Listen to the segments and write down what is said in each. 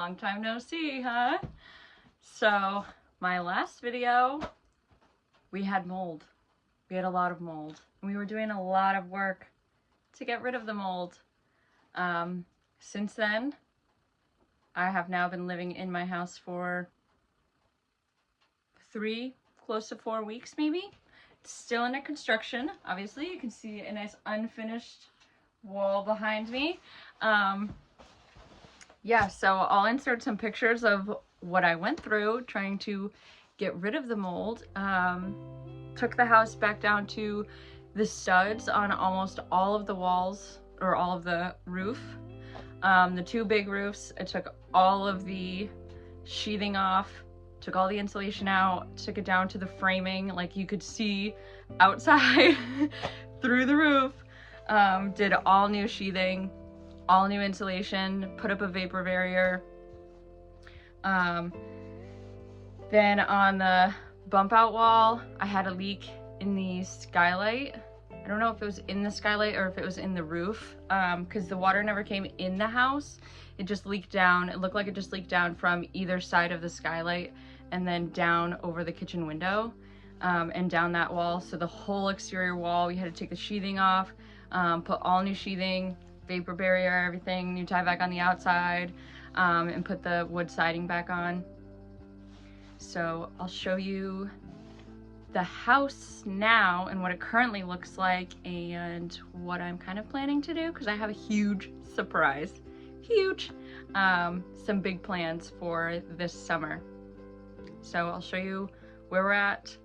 Long time no see, huh? So my last video, we had mold. We had a lot of mold. We were doing a lot of work to get rid of the mold. Since then, I have now been living in my house for 3, close to 4 weeks maybe. It's still under construction. Obviously, you can see a nice unfinished wall behind me. Yeah, so I'll insert some pictures of what I went through trying to get rid of the mold. Took the house back down to the studs on almost all of the walls, or all of the roof. The 2 big roofs, I took all of the sheathing off, took all the insulation out, took it down to the framing, like you could see outside through the roof. Did all new sheathing, all new insulation, put up a vapor barrier. Then on the bump out wall, I had a leak in the skylight. I don't know if it was in the skylight or if it was in the roof, because the water never came in the house. It just leaked down. It looked like it just leaked down from either side of the skylight and then down over the kitchen window, and down that wall. So the whole exterior wall, we had to take the sheathing off, put all new sheathing, vapor barrier, everything, new tie back on the outside, and put the wood siding back on. So I'll show you the house now and what it currently looks like and what I'm kind of planning to do, because I have a huge surprise. Huge! Some big plans for this summer. So I'll show you where we're at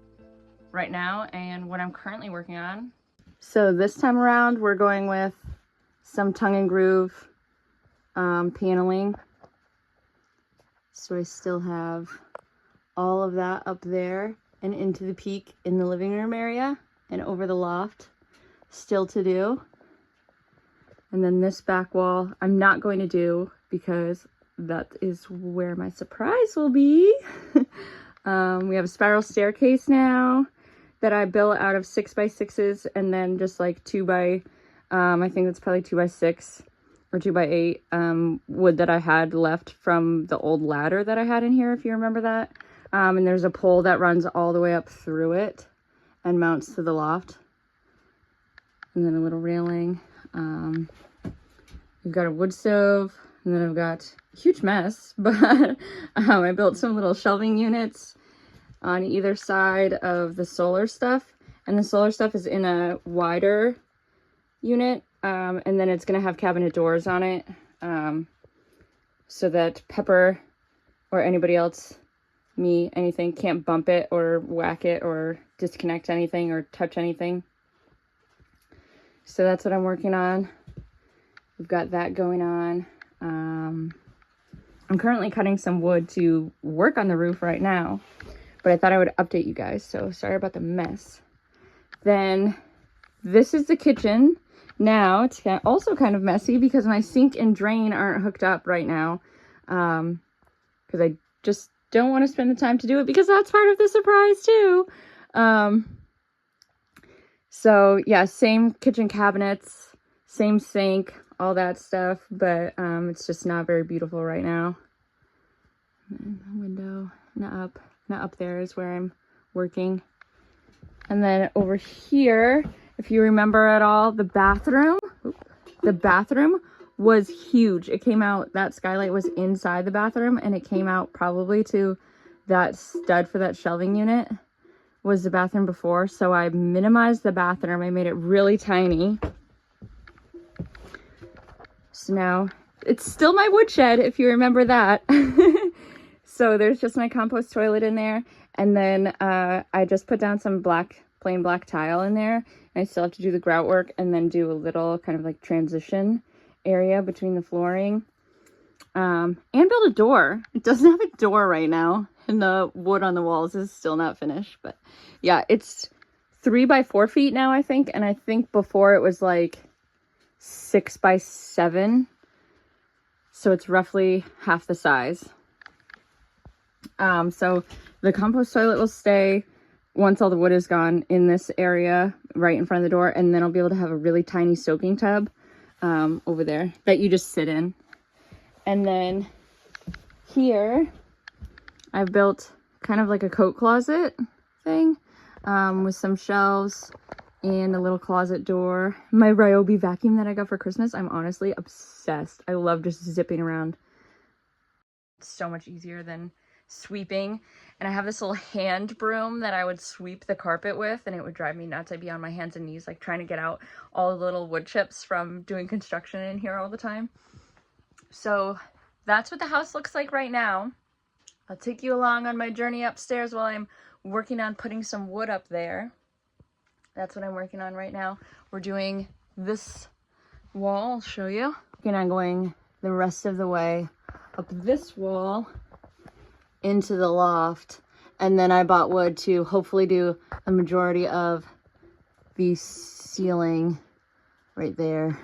right now and what I'm currently working on. So this time around, we're going with some tongue and groove paneling. So I still have all of that up there and into the peak in the living room area and over the loft still to do. And then this back wall I'm not going to do because that is where my surprise will be. We have a spiral staircase now that I built out of 6x6s and then just like 2x, I think that's probably 2x6 or 2x8 wood that I had left from the old ladder that I had in here, if you remember that. And there's a pole that runs all the way up through it and mounts to the loft. And then a little railing. We've got a wood stove, and then I've got a huge mess, but I built some little shelving units on either side of the solar stuff. And the solar stuff is in a wider unit, and then it's gonna have cabinet doors on it, so that Pepper or anybody else, me, anything, can't bump it or whack it or disconnect anything or touch anything. So that's what I'm working on. We've got that going on. I'm currently cutting some wood to work on the roof right now, but I thought I would update you guys, so sorry about the mess. Then this is the kitchen. Now it's also kind of messy because my sink and drain aren't hooked up right now, because I just don't want to spend the time to do it because that's part of the surprise too. So yeah, same kitchen cabinets, same sink, all that stuff, but it's just not very beautiful right now. And the window, not up there is where I'm working. And then over here, if you remember at all, the bathroom was huge. It came out, that skylight was inside the bathroom, and it came out probably to that stud for that shelving unit was the bathroom before. So I minimized the bathroom. I made it really tiny. So now it's still my woodshed, if you remember that. So there's just my compost toilet in there. And then I just put down some plain black tile in there. And I still have to do the grout work and then do a little kind of like transition area between the flooring. And build a door. It doesn't have a door right now. And the wood on the walls is still not finished. But yeah, it's 3 by 4 feet now, I think. And I think before it was like 6 by 7. So it's roughly half the size. So the compost toilet will stay once all the wood is gone in this area right in front of the door. And then I'll be able to have a really tiny soaking tub over there that you just sit in. And then here I've built kind of like a coat closet thing with some shelves and a little closet door. My Ryobi vacuum that I got for Christmas, I'm honestly obsessed. I love just zipping around. It's so much easier than sweeping. And I have this little hand broom that I would sweep the carpet with, and it would drive me nuts. I'd be on my hands and knees like trying to get out all the little wood chips from doing construction in here all the time. So that's what the house looks like right now. I'll take you along on my journey upstairs while I'm working on putting some wood up there. That's what I'm working on right now. We're doing this wall, I'll show you. And I'm going the rest of the way up this wall into the loft. And then I bought wood to hopefully do a majority of the ceiling right there.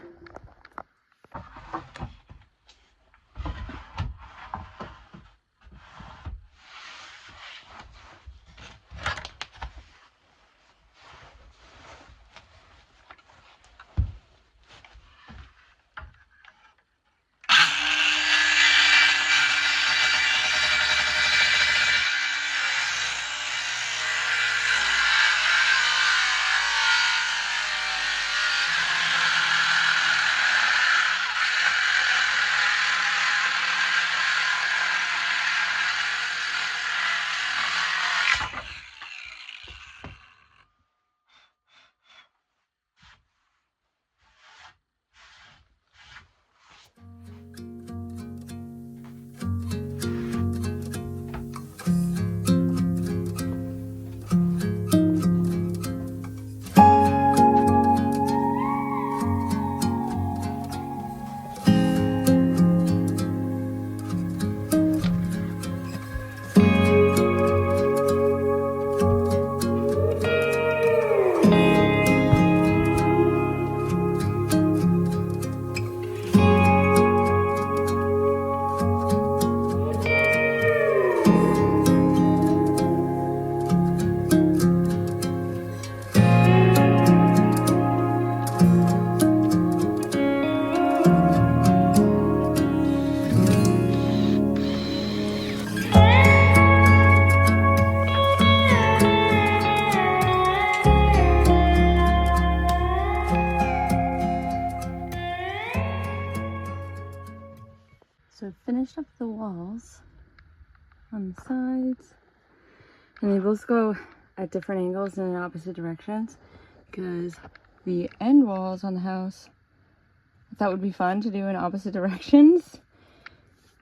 So I finished up the walls on the sides, and they both go at different angles and in opposite directions because the end walls on the house I thought would be fun to do in opposite directions,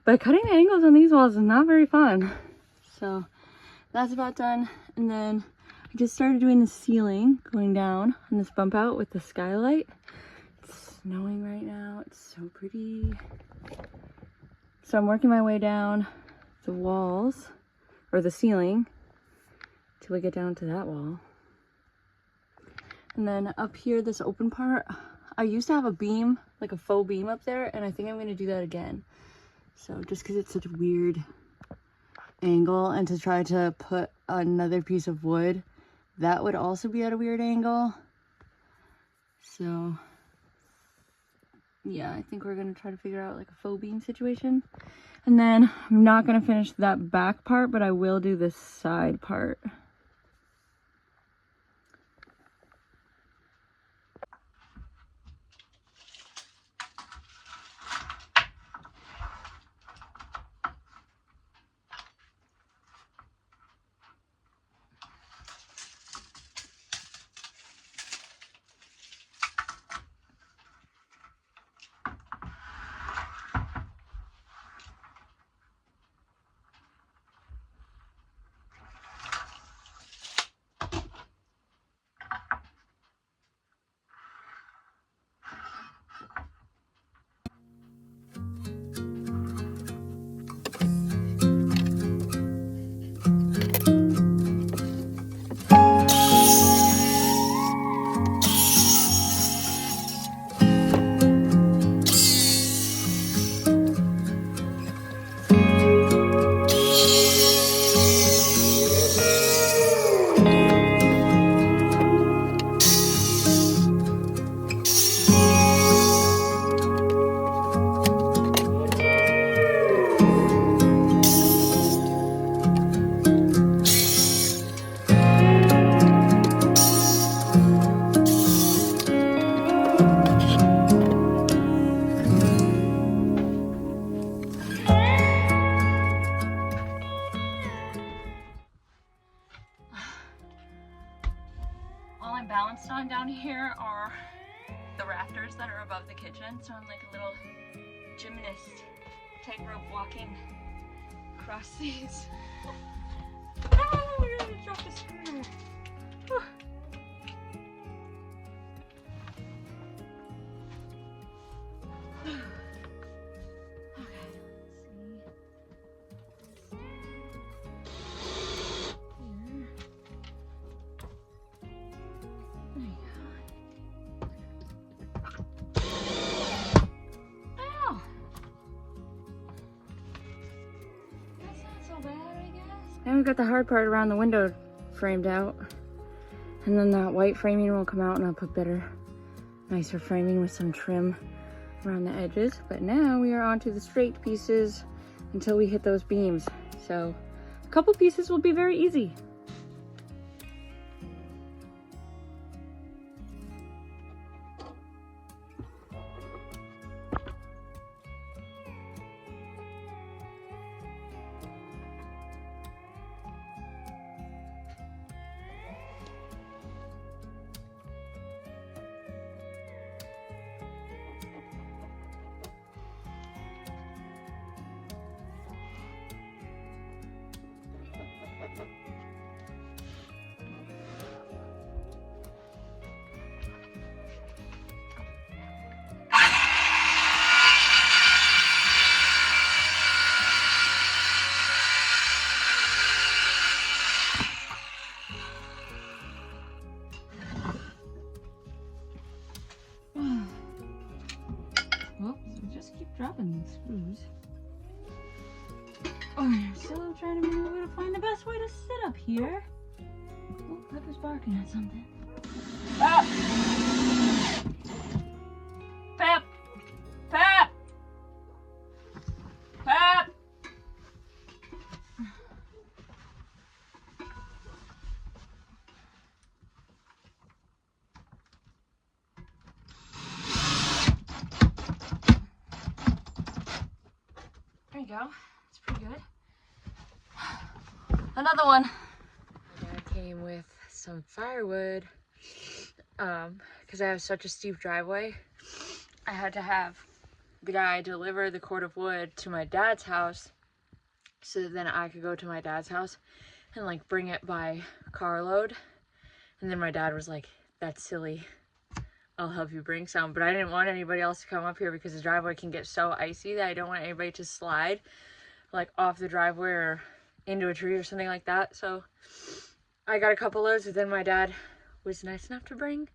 but cutting the angles on these walls is not very fun. So that's about done, and then I just started doing the ceiling going down on this bump out with the skylight. It's snowing right now, it's so pretty. So I'm working my way down the walls, or the ceiling, till we get down to that wall. And then up here, this open part, I used to have a beam, like a faux beam up there, and I think I'm gonna do that again. So just because it's such a weird angle, and to try to put another piece of wood, that would also be at a weird angle. So yeah, I think we're gonna try to figure out like a faux beam situation. And then I'm not gonna finish that back part, but I will do this side part. on down here are the rafters that are above the kitchen. So I'm like a little gymnast, tightrope walking across these. Oh, we're gonna drop the screw. Whew. Now we've got the hard part around the window framed out. And then that white framing will come out and I'll put better, nicer framing with some trim around the edges. But now we are onto the straight pieces until we hit those beams. So a couple pieces will be very easy. Dropping these screws. Oh, I'm still trying to maneuver to find the best way to sit up here. Oh, Pepper's barking at something. Ah! Pep! Pep! Pep! There you go. It's pretty good. Another one. My dad came with some firewood. Because I have such a steep driveway, I had to have the guy deliver the cord of wood to my dad's house so that then I could go to my dad's house and like bring it by carload. And then my dad was like, "That's silly. I'll help you bring some." But I didn't want anybody else to come up here because the driveway can get so icy that I don't want anybody to slide like off the driveway or into a tree or something like that. So I got a couple loads, but then my dad was nice enough to bring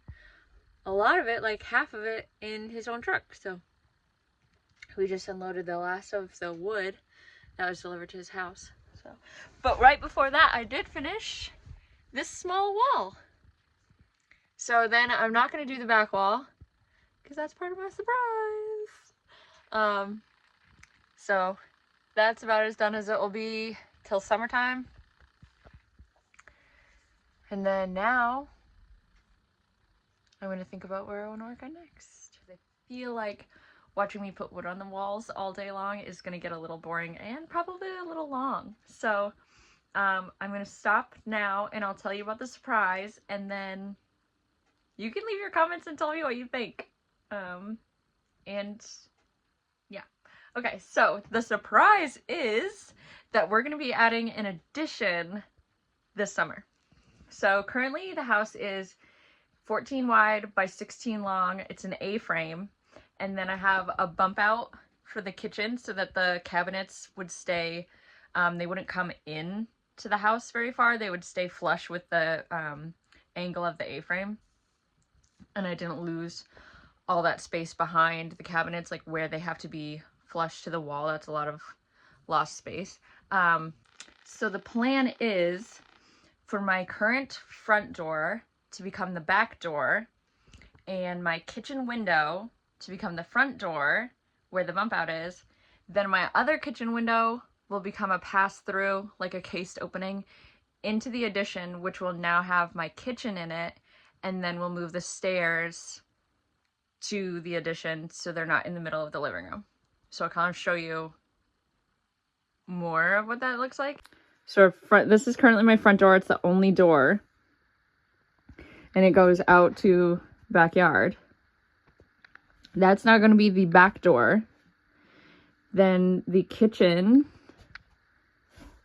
a lot of it, like half of it, in his own truck. So we just unloaded the last of the wood that was delivered to his house. So, but right before that, I did finish this small wall. So then I'm not going to do the back wall because that's part of my surprise. So that's about as done as it will be till summertime. And then now I'm going to think about where I want to work on next. I feel like watching me put wood on the walls all day long is going to get a little boring and probably a little long. So I'm going to stop now and I'll tell you about the surprise, and then you can leave your comments and tell me what you think. And yeah. Okay, so the surprise is that we're going to be adding an addition this summer. So currently the house is 14 wide by 16 long. It's an A-frame. And then I have a bump out for the kitchen so that the cabinets would stay, they wouldn't come in to the house very far. They would stay flush with the angle of the A-frame. And I didn't lose all that space behind the cabinets, like where they have to be flush to the wall. That's a lot of lost space. So the plan is for my current front door to become the back door, and my kitchen window to become the front door where the bump out is. Then my other kitchen window will become a pass-through, like a cased opening, into the addition, which will now have my kitchen in it, and then we'll move the stairs to the addition so they're not in the middle of the living room. So I'll kind of show you more of what that looks like. So this is currently my front door. It's the only door. and it goes out to backyard. That's not going to be the back door. Then the kitchen.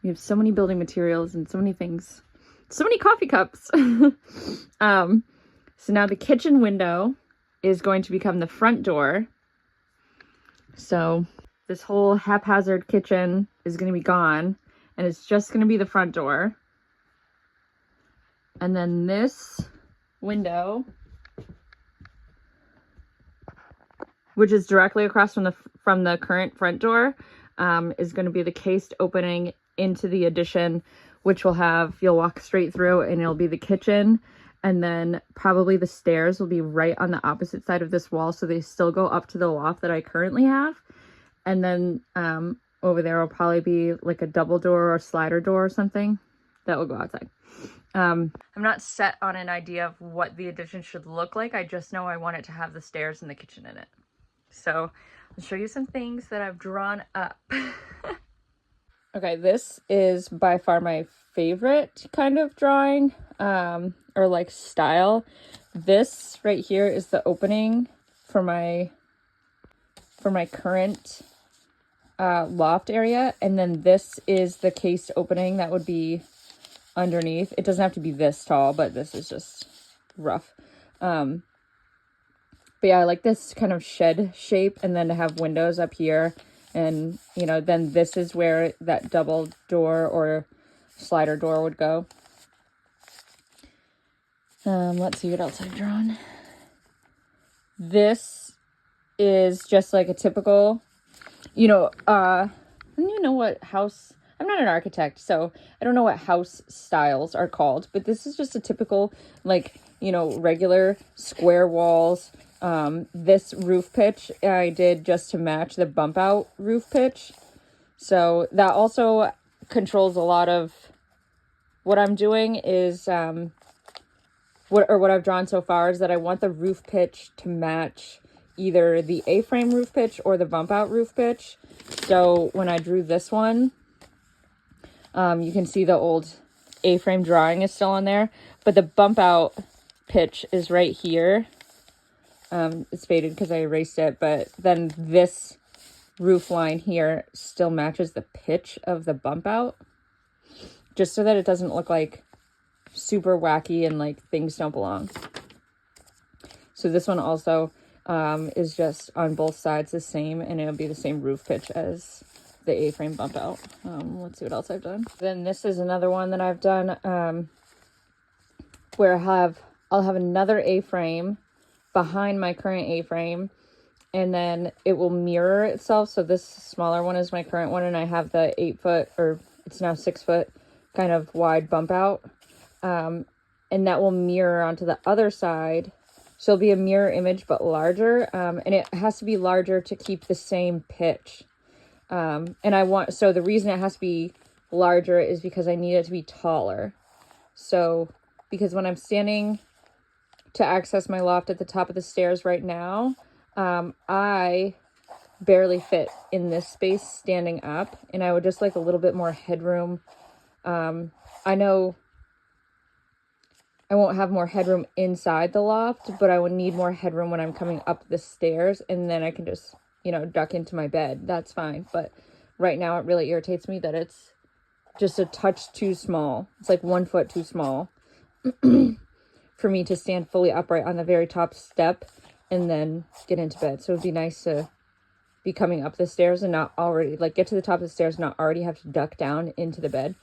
We have so many building materials and so many things. So many coffee cups. So now the kitchen window is going to become the front door. So this whole haphazard kitchen is going to be gone, and it's just going to be the front door. And then this window, which is directly across from the current front door, is going to be the cased opening into the addition, which will have, you'll walk straight through and it'll be the kitchen. And then probably the stairs will be right on the opposite side of this wall, so they still go up to the loft that I currently have. And then over there will probably be like a double door or slider door or something that will go outside. I'm not set on an idea of what the addition should look like. I just know I want it to have the stairs and the kitchen in it. So I'll show you some things that I've drawn up. Okay, this is by far my favorite kind of drawing, or like style. This right here is the opening for my current loft area, and then this is the cased opening that would be underneath. It doesn't have to be this tall, but this is just rough. But yeah, I like this kind of shed shape, and then to have windows up here, and you know, then this is where that double door or slider door would go. Let's see what else I've drawn. This is just like a typical, you know, I don't even know what house, I'm not an architect, so I don't know what house styles are called, but this is just a typical, like, you know, regular square walls. This roof pitch I did just to match the bump out roof pitch. So that also controls a lot of what I'm doing is, what I've drawn so far is that I want the roof pitch to match either the A-frame roof pitch or the bump out roof pitch. So when I drew this one, you can see the old A-frame drawing is still on there, but the bump out pitch is right here. It's faded because I erased it, but then this roof line here still matches the pitch of the bump out, just so that it doesn't look like super wacky and like things don't belong. So this one also is just on both sides the same, and it'll be the same roof pitch as the A-frame bump out. Let's see what else I've done. Then this is another one that I've done where I'll have another A-frame behind my current A-frame, and then it will mirror itself. So this smaller one is my current one, and I have the 8 foot, or it's now 6 foot kind of wide bump out. And that will mirror onto the other side. So it'll be a mirror image, but larger. And it has to be larger to keep the same pitch. So the reason it has to be larger is because I need it to be taller. So, because when I'm standing to access my loft at the top of the stairs right now, I barely fit in this space standing up, and I would just like a little bit more headroom. I know I won't have more headroom inside the loft, but I would need more headroom when I'm coming up the stairs, and then I can just, you know, duck into my bed. That's fine. But right now it really irritates me that it's just a touch too small. It's like 1 foot too small for me to stand fully upright on the very top step and then get into bed. So it'd be nice to be coming up the stairs and not already, like, get to the top of the stairs and not already have to duck down into the bed.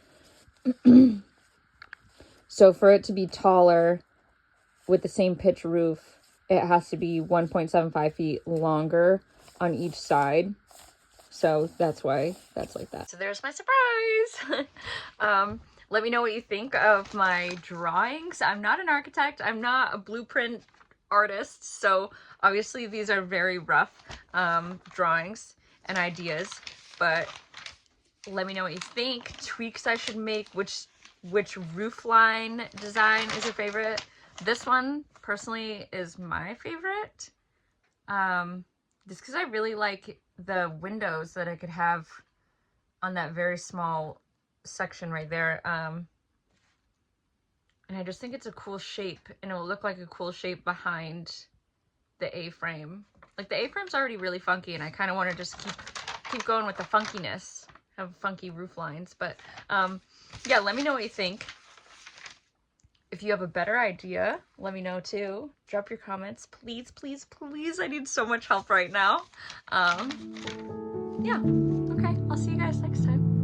So for it to be taller with the same pitch roof, it has to be 1.75 feet longer on each side. So that's why that's like that. So there's my surprise. Let me know what you think of my drawings. I'm not an architect. I'm not a blueprint artist. So obviously these are very rough drawings and ideas, but let me know what you think. Tweaks I should make, which roof line design is your favorite. This one personally is my favorite, just because I really like the windows that I could have on that very small section right there. And I just think it's a cool shape, and it will look like a cool shape behind the A-frame. Like the A-frame's already really funky, and I kind of want to just keep going with the funkiness. Have funky roof lines, but yeah, let me know what you think. If you have a better idea, let me know too. Drop your comments, please, please, please. I need so much help right now. Yeah, okay, I'll see you guys next time.